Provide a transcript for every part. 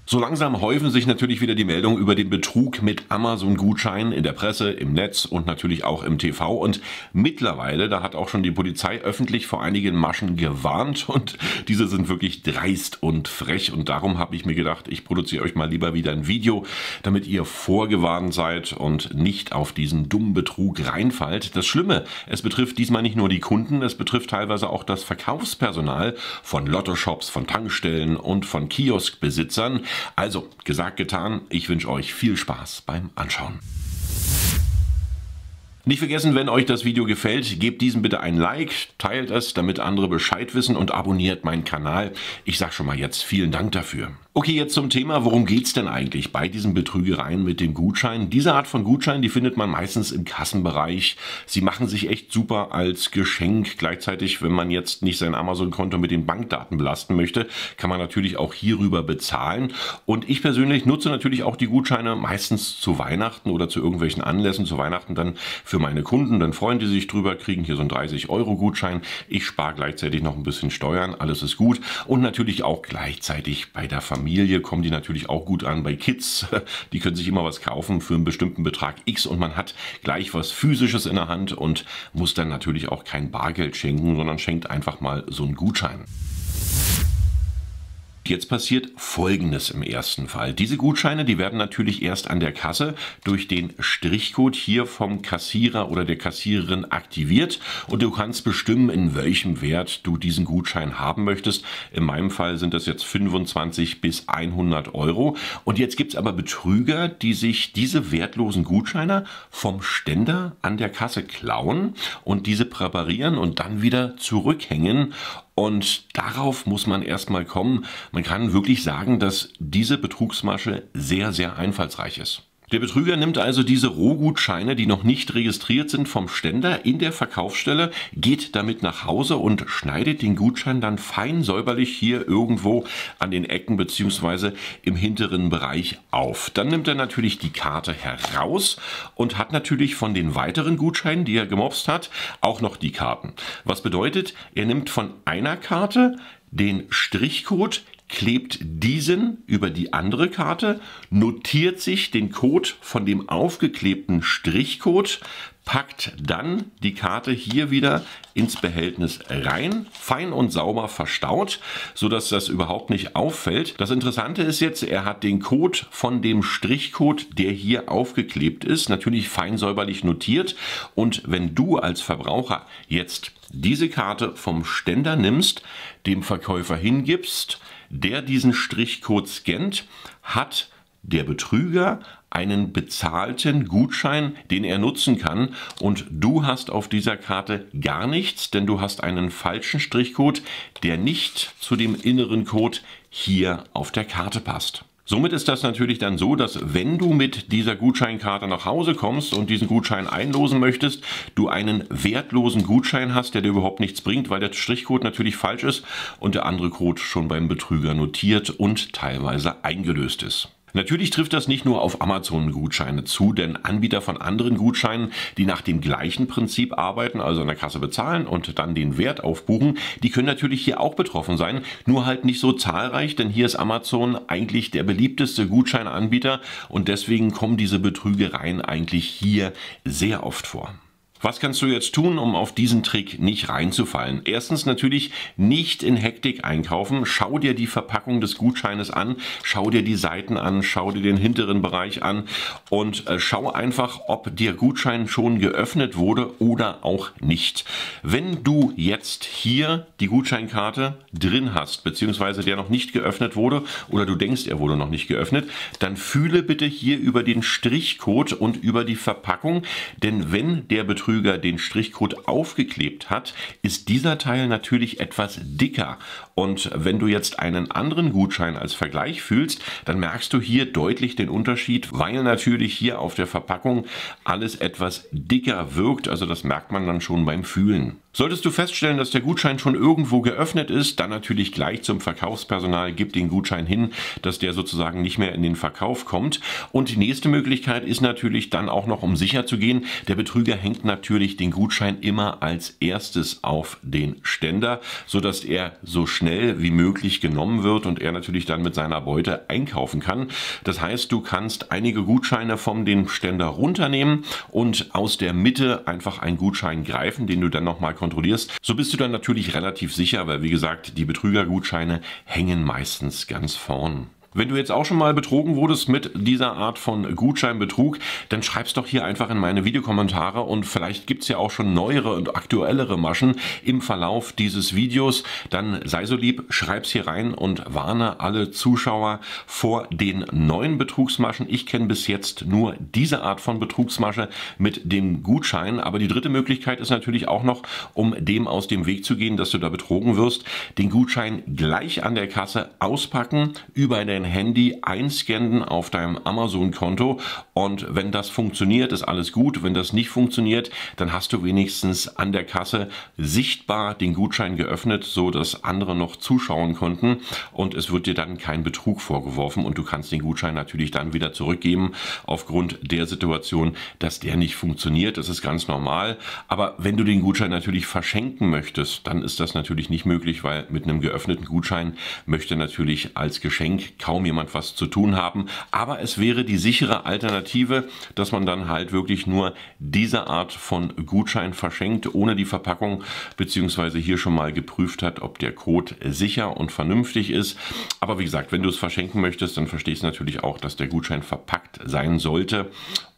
So langsam häufen sich natürlich wieder die Meldungen über den Betrug mit Amazon-Gutscheinen in der Presse, im Netz und natürlich auch im TV. Und mittlerweile, da hat auch schon die Polizei öffentlich vor einigen Maschen gewarnt und diese sind wirklich dreist und frech. Und darum habe ich mir gedacht, ich produziere euch mal lieber wieder ein Video, damit ihr vorgewarnt seid und nicht auf diesen dummen Betrug reinfallt. Das Schlimme, es betrifft diesmal nicht nur die Kunden, es betrifft teilweise auch das Verkaufspersonal von Lottoshops, von Tankstellen und von Kioskbesitzern. Also, gesagt, getan, ich wünsche euch viel Spaß beim Anschauen. Nicht vergessen, wenn euch das Video gefällt, gebt diesem bitte ein Like, teilt es, damit andere Bescheid wissen und abonniert meinen Kanal. Ich sage schon mal jetzt vielen Dank dafür. Okay, jetzt zum Thema, worum geht es denn eigentlich bei diesen Betrügereien mit den Gutscheinen? Diese Art von Gutscheinen, die findet man meistens im Kassenbereich. Sie machen sich echt super als Geschenk. Gleichzeitig, wenn man jetzt nicht sein Amazon-Konto mit den Bankdaten belasten möchte, kann man natürlich auch hierüber bezahlen. Und ich persönlich nutze natürlich auch die Gutscheine meistens zu Weihnachten oder zu irgendwelchen Anlässen. Zu Weihnachten dann für meine Kunden, dann freuen die sich drüber, kriegen hier so einen 30-Euro-Gutschein. Ich spare gleichzeitig noch ein bisschen Steuern, alles ist gut. Und natürlich auch gleichzeitig bei der Familie kommen die natürlich auch gut an. Bei Kids, die können sich immer was kaufen für einen bestimmten Betrag X und man hat gleich was Physisches in der Hand und muss dann natürlich auch kein Bargeld schenken, sondern schenkt einfach mal so einen Gutschein. Jetzt passiert Folgendes im ersten Fall. Diese Gutscheine, die werden natürlich erst an der Kasse durch den Strichcode hier vom Kassierer oder der Kassiererin aktiviert und du kannst bestimmen, in welchem Wert du diesen Gutschein haben möchtest. In meinem Fall sind das jetzt 25 bis 100 Euro. Und jetzt gibt es aber Betrüger, die sich diese wertlosen Gutscheine vom Ständer an der Kasse klauen und diese präparieren und dann wieder zurückhängen. Und darauf muss man erstmal kommen. Man kann wirklich sagen, dass diese Betrugsmasche sehr, sehr einfallsreich ist. Der Betrüger nimmt also diese Rohgutscheine, die noch nicht registriert sind, vom Ständer in der Verkaufsstelle, geht damit nach Hause und schneidet den Gutschein dann fein säuberlich hier irgendwo an den Ecken bzw. im hinteren Bereich auf. Dann nimmt er natürlich die Karte heraus und hat natürlich von den weiteren Gutscheinen, die er gemopst hat, auch noch die Karten. Was bedeutet, er nimmt von einer Karte den Strichcode, klebt diesen über die andere Karte, notiert sich den Code von dem aufgeklebten Strichcode, packt dann die Karte hier wieder ins Behältnis rein, fein und sauber verstaut, sodass das überhaupt nicht auffällt. Das Interessante ist jetzt, er hat den Code von dem Strichcode, der hier aufgeklebt ist, natürlich fein säuberlich notiert. Und wenn du als Verbraucher jetzt diese Karte vom Ständer nimmst, dem Verkäufer hingibst, der diesen Strichcode scannt, hat der Betrüger einen bezahlten Gutschein, den er nutzen kann und du hast auf dieser Karte gar nichts, denn du hast einen falschen Strichcode, der nicht zu dem inneren Code hier auf der Karte passt. Somit ist das natürlich dann so, dass wenn du mit dieser Gutscheinkarte nach Hause kommst und diesen Gutschein einlosen möchtest, du einen wertlosen Gutschein hast, der dir überhaupt nichts bringt, weil der Strichcode natürlich falsch ist und der andere Code schon beim Betrüger notiert und teilweise eingelöst ist. Natürlich trifft das nicht nur auf Amazon-Gutscheine zu, denn Anbieter von anderen Gutscheinen, die nach dem gleichen Prinzip arbeiten, also an der Kasse bezahlen und dann den Wert aufbuchen, die können natürlich hier auch betroffen sein, nur halt nicht so zahlreich, denn hier ist Amazon eigentlich der beliebteste Gutscheinanbieter und deswegen kommen diese Betrügereien eigentlich hier sehr oft vor. Was kannst du jetzt tun, um auf diesen Trick nicht reinzufallen? Erstens natürlich nicht in Hektik einkaufen. Schau dir die Verpackung des Gutscheines an, schau dir die Seiten an, schau dir den hinteren Bereich an und schau einfach, ob der Gutschein schon geöffnet wurde oder auch nicht. Wenn du jetzt hier die Gutscheinkarte drin hast, beziehungsweise der noch nicht geöffnet wurde oder du denkst, er wurde noch nicht geöffnet, dann fühle bitte hier über den Strichcode und über die Verpackung, denn wenn der Betrüger den Strichcode aufgeklebt hat, ist dieser Teil natürlich etwas dicker. Und wenn du jetzt einen anderen Gutschein als Vergleich fühlst, dann merkst du hier deutlich den Unterschied, weil natürlich hier auf der Verpackung alles etwas dicker wirkt. Also das merkt man dann schon beim Fühlen. Solltest du feststellen, dass der Gutschein schon irgendwo geöffnet ist, dann natürlich gleich zum Verkaufspersonal, gib den Gutschein hin, dass der sozusagen nicht mehr in den Verkauf kommt. Und die nächste Möglichkeit ist natürlich dann auch noch, um sicher zu gehen, der Betrüger hängt natürlich den Gutschein immer als erstes auf den Ständer, sodass er so schnell schnell wie möglich genommen wird und er natürlich dann mit seiner Beute einkaufen kann. Das heißt, du kannst einige Gutscheine vom den Ständer runternehmen und aus der Mitte einfach einen Gutschein greifen, den du dann nochmal kontrollierst. So bist du dann natürlich relativ sicher, weil wie gesagt, die Betrügergutscheine hängen meistens ganz vorn. Wenn du jetzt auch schon mal betrogen wurdest mit dieser Art von Gutscheinbetrug, dann schreib's doch hier einfach in meine Videokommentare und vielleicht gibt's ja auch schon neuere und aktuellere Maschen im Verlauf dieses Videos. Dann sei so lieb, schreib's hier rein und warne alle Zuschauer vor den neuen Betrugsmaschen. Ich kenne bis jetzt nur diese Art von Betrugsmasche mit dem Gutschein, aber die dritte Möglichkeit ist natürlich auch noch, um dem aus dem Weg zu gehen, dass du da betrogen wirst, den Gutschein gleich an der Kasse auspacken, über dein Handy einscannen auf deinem Amazon-Konto und wenn das funktioniert, ist alles gut. Wenn das nicht funktioniert, dann hast du wenigstens an der Kasse sichtbar den Gutschein geöffnet, so dass andere noch zuschauen konnten und es wird dir dann kein Betrug vorgeworfen und du kannst den Gutschein natürlich dann wieder zurückgeben aufgrund der Situation, dass der nicht funktioniert. Das ist ganz normal, aber wenn du den Gutschein natürlich verschenken möchtest, dann ist das natürlich nicht möglich, weil mit einem geöffneten Gutschein möchte natürlich als Geschenk kaum jemand was zu tun haben, aber es wäre die sichere Alternative, dass man dann halt wirklich nur diese Art von Gutschein verschenkt, ohne die Verpackung, beziehungsweise hier schon mal geprüft hat, ob der Code sicher und vernünftig ist. Aber wie gesagt, wenn du es verschenken möchtest, dann verstehst du natürlich auch, dass der Gutschein verpackt sein sollte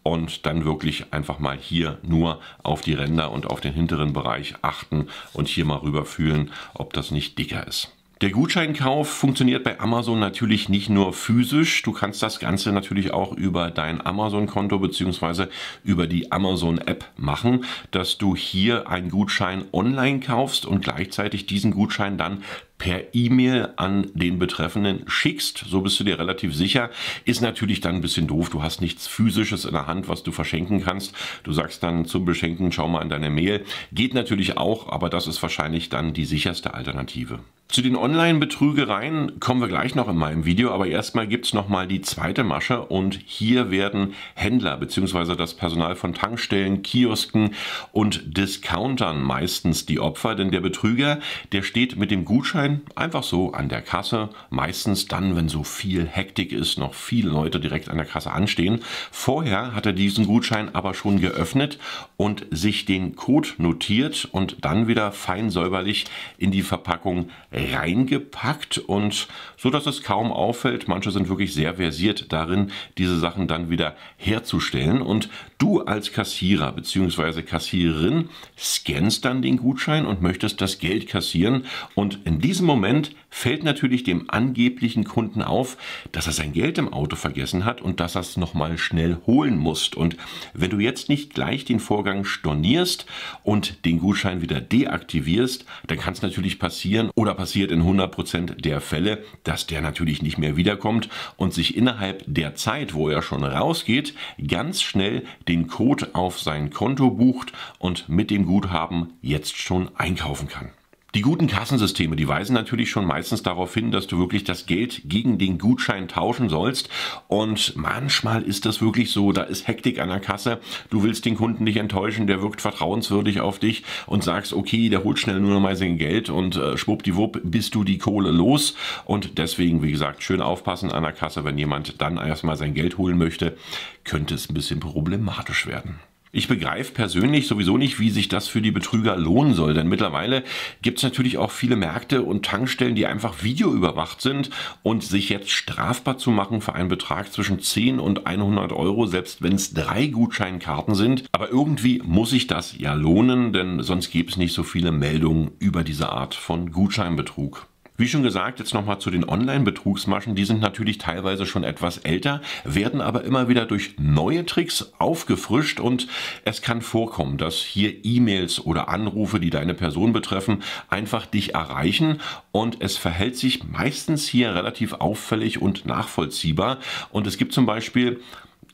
und dann wirklich einfach mal hier nur auf die Ränder und auf den hinteren Bereich achten und hier mal rüberfühlen, ob das nicht dicker ist. Der Gutscheinkauf funktioniert bei Amazon natürlich nicht nur physisch, du kannst das Ganze natürlich auch über dein Amazon-Konto bzw. über die Amazon-App machen, dass du hier einen Gutschein online kaufst und gleichzeitig diesen Gutschein dann per E-Mail an den Betreffenden schickst. So bist du dir relativ sicher. Ist natürlich dann ein bisschen doof. Du hast nichts Physisches in der Hand, was du verschenken kannst. Du sagst dann zum Beschenken, schau mal in deine Mail. Geht natürlich auch, aber das ist wahrscheinlich dann die sicherste Alternative. Zu den Online-Betrügereien kommen wir gleich noch in meinem Video, aber erstmal gibt es nochmal die zweite Masche und hier werden Händler bzw. das Personal von Tankstellen, Kiosken und Discountern meistens die Opfer, denn der Betrüger, der steht mit dem Gutschein einfach so an der Kasse, meistens dann, wenn so viel Hektik ist, noch viele Leute direkt an der Kasse anstehen. Vorher hat er diesen Gutschein aber schon geöffnet und sich den Code notiert und dann wieder fein säuberlich in die Verpackung reingepackt und so, dass es kaum auffällt. Manche sind wirklich sehr versiert darin, diese Sachen dann wieder herzustellen und du als Kassierer bzw. Kassiererin scannst dann den Gutschein und möchtest das Geld kassieren und in diesem Moment fällt natürlich dem angeblichen Kunden auf, dass er sein Geld im Auto vergessen hat und dass er es nochmal schnell holen muss. Und wenn du jetzt nicht gleich den Vorgang stornierst und den Gutschein wieder deaktivierst, dann kann es natürlich passieren oder passiert in 100% der Fälle, dass der natürlich nicht mehr wiederkommt und sich innerhalb der Zeit, wo er schon rausgeht, ganz schnell den Code auf sein Konto bucht und mit dem Guthaben jetzt schon einkaufen kann. Die guten Kassensysteme, die weisen natürlich schon meistens darauf hin, dass du wirklich das Geld gegen den Gutschein tauschen sollst und manchmal ist das wirklich so, da ist Hektik an der Kasse, du willst den Kunden nicht enttäuschen, der wirkt vertrauenswürdig auf dich und sagst, okay, der holt schnell nur noch mal sein Geld und schwuppdiwupp bist du die Kohle los und deswegen, wie gesagt, schön aufpassen an der Kasse, wenn jemand dann erstmal sein Geld holen möchte, könnte es ein bisschen problematisch werden. Ich begreife persönlich sowieso nicht, wie sich das für die Betrüger lohnen soll, denn mittlerweile gibt es natürlich auch viele Märkte und Tankstellen, die einfach videoüberwacht sind und sich jetzt strafbar zu machen für einen Betrag zwischen 10 und 100 Euro, selbst wenn es 3 Gutscheinkarten sind. Aber irgendwie muss sich das ja lohnen, denn sonst gäbe es nicht so viele Meldungen über diese Art von Gutscheinbetrug. Wie schon gesagt, jetzt nochmal zu den Online-Betrugsmaschen. Die sind natürlich teilweise schon etwas älter, werden aber immer wieder durch neue Tricks aufgefrischt und es kann vorkommen, dass hier E-Mails oder Anrufe, die deine Person betreffen, einfach dich erreichen und es verhält sich meistens hier relativ auffällig und nachvollziehbar und es gibt zum Beispiel,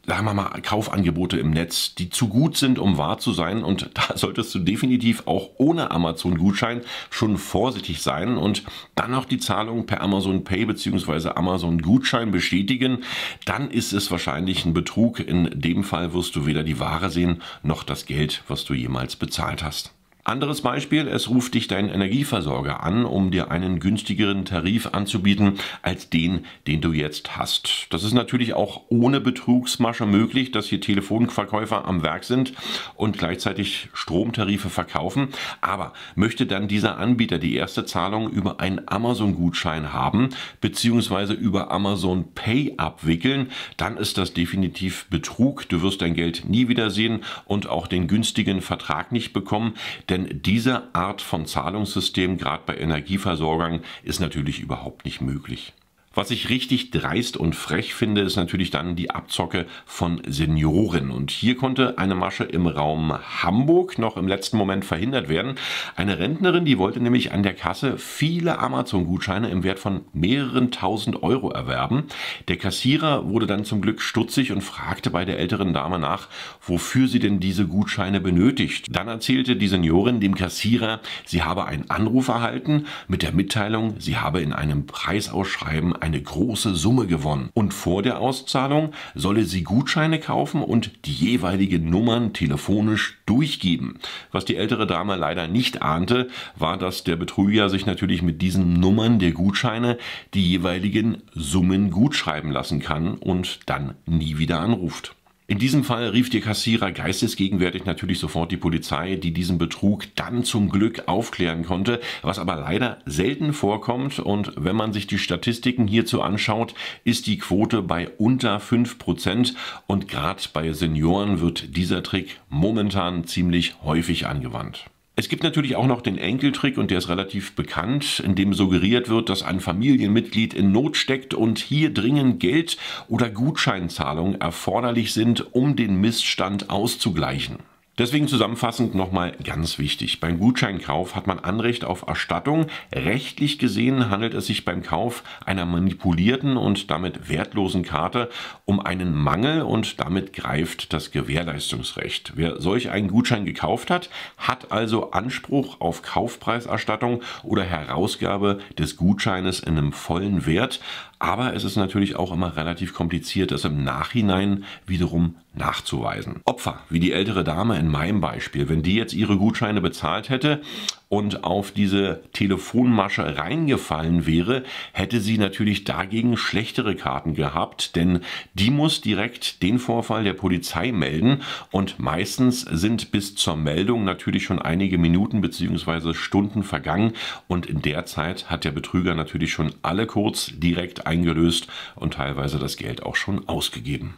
sagen wir mal, Kaufangebote im Netz, die zu gut sind, um wahr zu sein und da solltest du definitiv auch ohne Amazon-Gutschein schon vorsichtig sein und dann noch die Zahlung per Amazon Pay bzw. Amazon-Gutschein bestätigen, dann ist es wahrscheinlich ein Betrug. In dem Fall wirst du weder die Ware sehen, noch das Geld, was du jemals bezahlt hast. Anderes Beispiel, es ruft dich dein Energieversorger an, um dir einen günstigeren Tarif anzubieten als den du jetzt hast. Das ist natürlich auch ohne Betrugsmasche möglich, dass hier Telefonverkäufer am Werk sind und gleichzeitig Stromtarife verkaufen. Aber möchte dann dieser Anbieter die erste Zahlung über einen Amazon-Gutschein haben, beziehungsweise über Amazon Pay abwickeln, dann ist das definitiv Betrug. Du wirst dein Geld nie wiedersehen und auch den günstigen Vertrag nicht bekommen. Denn diese Art von Zahlungssystem, gerade bei Energieversorgern, ist natürlich überhaupt nicht möglich. Was ich richtig dreist und frech finde, ist natürlich dann die Abzocke von Senioren. Und hier konnte eine Masche im Raum Hamburg noch im letzten Moment verhindert werden. Eine Rentnerin, die wollte nämlich an der Kasse viele Amazon-Gutscheine im Wert von mehreren tausend Euro erwerben. Der Kassierer wurde dann zum Glück stutzig und fragte bei der älteren Dame nach, wofür sie denn diese Gutscheine benötigt. Dann erzählte die Seniorin dem Kassierer, sie habe einen Anruf erhalten mit der Mitteilung, sie habe in einem Preisausschreiben eine große Summe gewonnen. Und vor der Auszahlung solle sie Gutscheine kaufen und die jeweiligen Nummern telefonisch durchgeben. Was die ältere Dame leider nicht ahnte, war, dass der Betrüger sich natürlich mit diesen Nummern der Gutscheine die jeweiligen Summen gutschreiben lassen kann und dann nie wieder anruft. In diesem Fall rief der Kassierer geistesgegenwärtig natürlich sofort die Polizei, die diesen Betrug dann zum Glück aufklären konnte, was aber leider selten vorkommt. Und wenn man sich die Statistiken hierzu anschaut, ist die Quote bei unter 5% und gerade bei Senioren wird dieser Trick momentan ziemlich häufig angewandt. Es gibt natürlich auch noch den Enkeltrick und der ist relativ bekannt, in dem suggeriert wird, dass ein Familienmitglied in Not steckt und hier dringend Geld- oder Gutscheinzahlungen erforderlich sind, um den Missstand auszugleichen. Deswegen zusammenfassend nochmal ganz wichtig. Beim Gutscheinkauf hat man Anrecht auf Erstattung. Rechtlich gesehen handelt es sich beim Kauf einer manipulierten und damit wertlosen Karte um einen Mangel und damit greift das Gewährleistungsrecht. Wer solch einen Gutschein gekauft hat, hat also Anspruch auf Kaufpreiserstattung oder Herausgabe des Gutscheines in einem vollen Wert. Aber es ist natürlich auch immer relativ kompliziert, das im Nachhinein wiederum nachzuweisen. Opfer, wie die ältere Dame in meinem Beispiel, wenn die jetzt ihre Gutscheine bezahlt hätte und auf diese Telefonmasche reingefallen wäre, hätte sie natürlich dagegen schlechtere Karten gehabt, denn die muss direkt den Vorfall der Polizei melden und meistens sind bis zur Meldung natürlich schon einige Minuten bzw. Stunden vergangen und in der Zeit hat der Betrüger natürlich schon alle Codes direkt eingelöst und teilweise das Geld auch schon ausgegeben.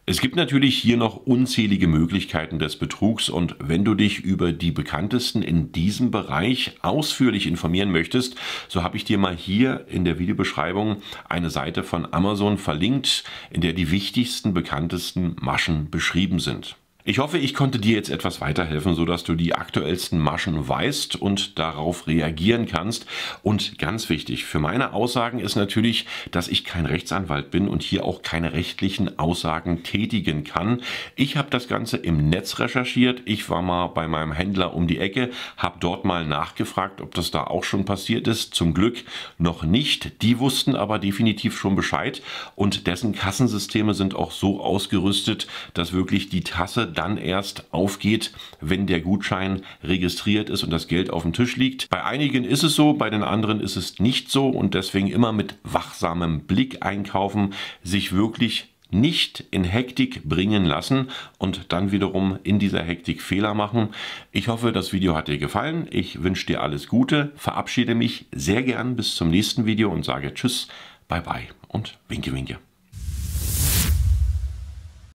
Es gibt natürlich hier noch unzählige Möglichkeiten des Betrugs und wenn du dich über die bekanntesten in diesem Bereich ausführlich informieren möchtest, so habe ich dir mal hier in der Videobeschreibung eine Seite von Amazon verlinkt, in der die wichtigsten, bekanntesten Maschen beschrieben sind. Ich hoffe, ich konnte dir jetzt etwas weiterhelfen, sodass du die aktuellsten Maschen weißt und darauf reagieren kannst. Und ganz wichtig, für meine Aussagen ist natürlich, dass ich kein Rechtsanwalt bin und hier auch keine rechtlichen Aussagen tätigen kann. Ich habe das Ganze im Netz recherchiert. Ich war mal bei meinem Händler um die Ecke, habe dort mal nachgefragt, ob das da auch schon passiert ist. Zum Glück noch nicht. Die wussten aber definitiv schon Bescheid und dessen Kassensysteme sind auch so ausgerüstet, dass wirklich die Tasse dann erst aufgeht, wenn der Gutschein registriert ist und das Geld auf dem Tisch liegt. Bei einigen ist es so, bei den anderen ist es nicht so und deswegen immer mit wachsamem Blick einkaufen, sich wirklich nicht in Hektik bringen lassen und dann wiederum in dieser Hektik Fehler machen. Ich hoffe, das Video hat dir gefallen. Ich wünsche dir alles Gute, verabschiede mich sehr gern bis zum nächsten Video und sage Tschüss, Bye bye und Winke Winke.